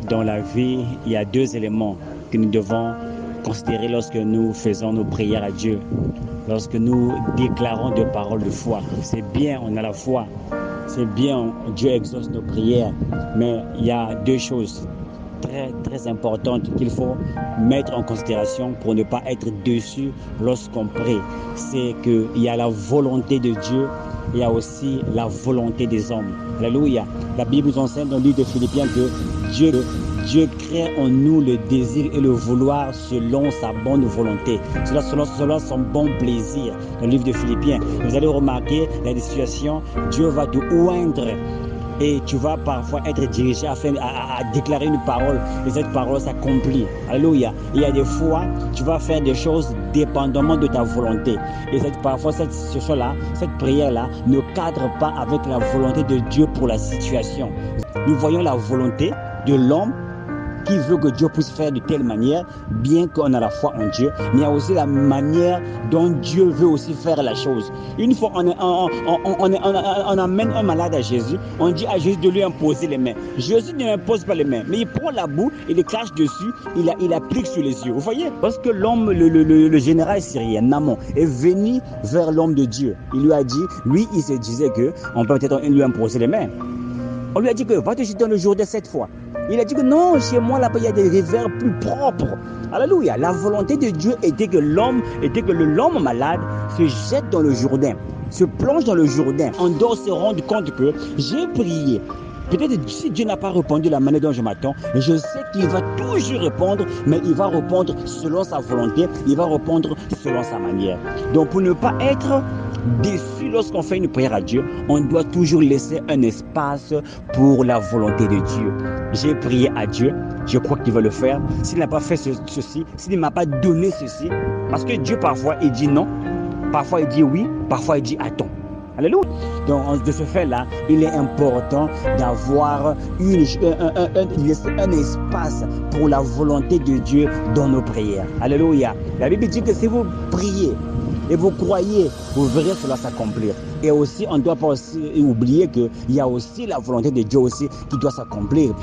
Dans la vie, il y a deux éléments que nous devons considérer lorsque nous faisons nos prières à Dieu. Lorsque nous déclarons des paroles de foi. C'est bien, on a la foi. C'est bien, Dieu exauce nos prières. Mais il y a deux choses très importantes qu'il faut mettre en considération pour ne pas être déçu lorsqu'on prie. C'est qu'il y a la volonté de Dieu, il y a aussi la volonté des hommes. Alléluia. La Bible nous enseigne dans le livre de Philippiens que Dieu crée en nous le désir et le vouloir selon sa bonne volonté, selon son bon plaisir. Dans le livre de Philippiens, vous allez remarquer, il y a des situations, Dieu va te oindre et tu vas parfois être dirigé à déclarer une parole et cette parole s'accomplit. Alléluia. Il y a des fois, tu vas faire des choses dépendamment de ta volonté. Et parfois, cette situation-là, cette prière-là ne cadre pas avec la volonté de Dieu pour la situation. Nous voyons la volonté de l'homme qui veut que Dieu puisse faire de telle manière, bien qu'on a la foi en Dieu, mais il y a aussi la manière dont Dieu veut aussi faire la chose. Une fois, on amène un malade à Jésus, on dit à Jésus de lui imposer les mains. Jésus ne lui impose pas les mains, mais il prend la boue, il les crache dessus, il applique sur les yeux. Vous voyez, parce que l'homme, le général syrien, Naaman, est venu vers l'homme de Dieu. Il lui a dit, lui, il se disait qu'on peut peut-être lui imposer les mains. On lui a dit que va te jeter dans le Jourdain 7 fois. Il a dit que non, chez moi là-bas il y a des rivières plus propres. Alléluia. La volonté de Dieu était que l'homme malade se jette dans le Jourdain, se plonge dans le Jourdain. On doit se rendre compte que j'ai prié. Peut-être si Dieu n'a pas répondu de la manière dont je m'attends, je sais qu'il va toujours répondre, mais il va répondre selon sa volonté, il va répondre selon sa manière. Donc pour ne pas être déçu lorsqu'on fait une prière à Dieu, on doit toujours laisser un espace pour la volonté de Dieu. J'ai prié à Dieu, je crois qu'il va le faire. S'il n'a pas fait ceci, s'il ne m'a pas donné ceci, parce que Dieu parfois il dit non, parfois il dit oui, parfois il dit attends. Alléluia. Donc de ce fait-là, il est important d'avoir un espace pour la volonté de Dieu dans nos prières. Alléluia. La Bible dit que si vous priez et vous croyez, vous verrez cela s'accomplir. Et aussi, on ne doit pas aussi oublier qu'il y a aussi la volonté de Dieu aussi qui doit s'accomplir.